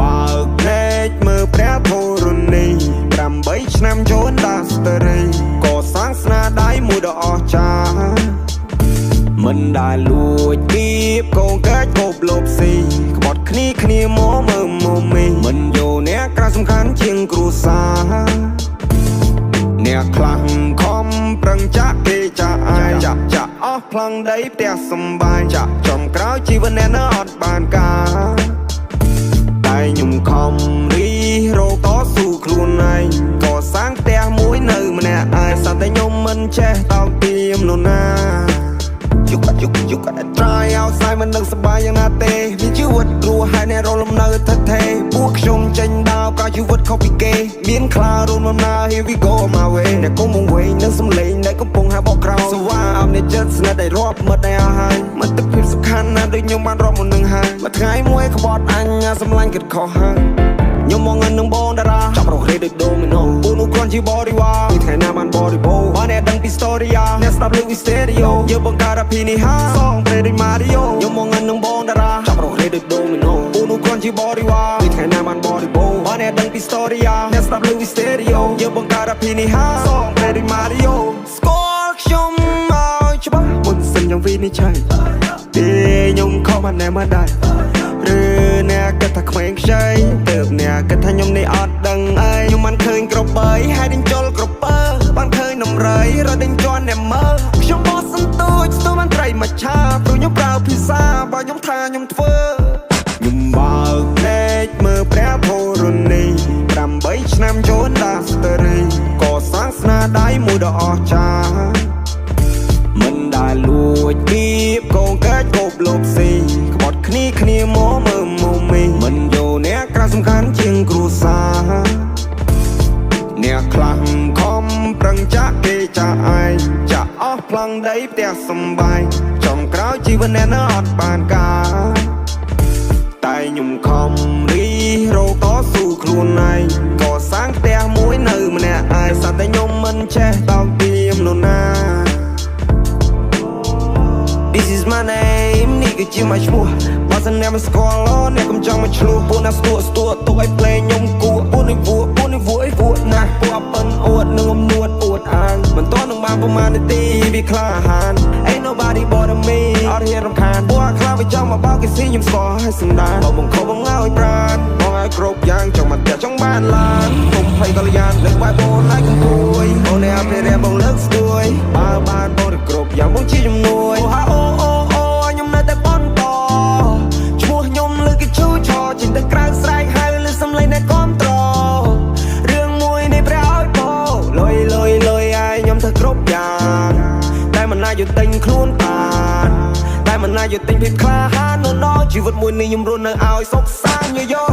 បើកភ្នែកមើលព្រះធរណី8ឆ្នាំចូលដល់ស្ទរីក៏សាងស្នាដៃមួយដ៏អស្ចារ្យមិនដែលលួចគៀបកូនកាច់គប់លបស៊ីក្បត់គ្នាមកមើលមកមីមិនយកអ្នកក្រៅសំខាន់ជាងគ្រួសារអ្នកខ្លាំងខំប្រឹងចាក់គេចាក់អាយចាក់អស់ផ្លង់ដីផ្ទះសំបាយចាក់ចំក្រោយជីវិតអ្នកនៅអត់បានការតែខ្ញុំខំរីរោតស៊ូខ្លួនឯងក៏សាងផ្ទះមួយនៅម្នាក់ឯងសត្វតែខ្ញុំមិនចេះតោកទាមនរណាយុគតែ try outside មិននឹងសប្បាយយ៉ាងណាទេមានជីវិតរស់ហើយអ្នករលំនៅថិតថេរពួកខ្ញុំចេញដើរក៏ជីវិតខុសពីគេមានខ្លារូនបំណើ here we go my way អ្នកគុំវែងនឹងសំឡេងដែលកំពុងហៅបកក្រោយសវ៉ាអមនេះចិត្តស្និទ្ធដែលរាប់មិត្តដែលអស់ហើយមិត្តភាពសំខាន់ណាស់ដូចខ្ញុំបានរាប់មុននឹងហើយមួយថ្ងៃមួយក្បត់អញសម្លាញ់គិតខុសហើយខ្ញុំមកងឹងនឹងបងតារាចាប់រកលេដូចដូមីណូពូនោះគ្រាន់ជាបរិវារពីថ្ងៃណាបានបរិបូរបានអ្នកដឹងពី story អ្នកស្ដាប់លើវីស្តេរីយ៉ូយើងបង្កើតអភិនិហាសងព្រេដូចម៉ារីយ៉ូខ្ញុំមកងឹងនឹងបងតារាចាប់រកលេដូចដូមីណូពូនោះគ្រាន់ជាបរិវារពីថ្ងៃណាបានបរិបូរបានអ្នកដឹងពី story អ្នកស្ដាប់លើវីស្តេរីយ៉ូយើងបង្កើតអភិនិហាសងព្រេដូចម៉ារីយ៉ូស្គាល់ខ្ញុំមកច្បាស់មុនសិនយ៉ាងវិនិច្ឆ័យទេខ្ញុំខំបានណែមកដែរឬអ្នកគិតថាក្មេងខ្ចីទៅអ្នកគិតថាខ្ញុំនេះអត់ដឹងអីខ្ញុំមិនឃើញក្របីហើយដេញចូលក្រពើបានឃើញនំរៃរត់ដេញជន់អ្នកមើលខ្ញុំបោះសន្ទូចស្ទូបានត្រីមកឆាព្រោះខ្ញុំប្រើភាសាបើខ្ញុំថាខ្ញុំធ្វើខ្ញុំបើកភ្នែកមើលព្រះធរណី8ឆ្នាំចូលដល់ស្ទរីក៏សាងស្នាដៃមួយដ៏អស្ចារ្យមិនដែលលួចគៀបកូនកាច់គប់លបស៊ីក្បត់គ្នាមកមើលមកមីមិនយកអ្នកក្រៅសំខាន់ជាងគ្រួសារអ្នកខ្លាំងខំប្រឹងចាក់គេចាក់ឯងចាក់អស់ផ្លង់ដីផ្ទះសំបាយចំក្រោយជីវិតអ្នកនៅអត់បានការតែខ្ញុំខំរីរោតស៊ូខ្លួនឯងក៏សាងផ្ទះមួយនៅម្នាក់ឯងសត្វតែខ្ញុំមិនចេះតោកទាមនរណាThis is my name នេះគឺជាមកឈ្មោះបើសិនអ្នកមិនស្គាល់អ្នកកុំចង់មកឆ្លោះពួកណាស្ទួទុកឲ្យភ្លេងខ្ញុំគួរពួកនេះវួរណាស់ពួកប៉ិនអួតនឹងអំនួតអួតអាងមិនតនឹងបានប្រមាណនាទីវាក្លាហាន Ain't nobody but me អត់ហ៊ានរំខានពួកខ្លាវាចង់មកបោកគេស៊ីខ្ញុំស្គាល់ហើយសម្ដានបងខំបងឲ្យប្រានបងឲ្យគ្រប់យ៉ាងចង់មកតែចង់បានឡានខ្ញុំភ័យកល្យានលើកបែបបងឲ្យកំពួយបងនេះអាប់រែបងលើកស្ទួយបើបានបងទៅគ្រប់យ៉ាងបងជាជំនួយខ្ញុំនៅតែបនតឈ្មោះខ្ញុំលើគេឈូឆោចេញទៅក្រៅស្រែកហៅលើសំឡេងអ្នកគាំទ្ររឿងមួយនេះព្រះឲ្យបោលុយឲ្យខ្ញុំធ្វើគ្រប់យ៉ាងតែមិនណាយកទិញខ្លួនបានតែមិនណាយកទិញភាពក្លាហាននៅដល់ជីវិតមួយនេះខ្ញុំរស់នៅឲ្យសុខសាន្តយោ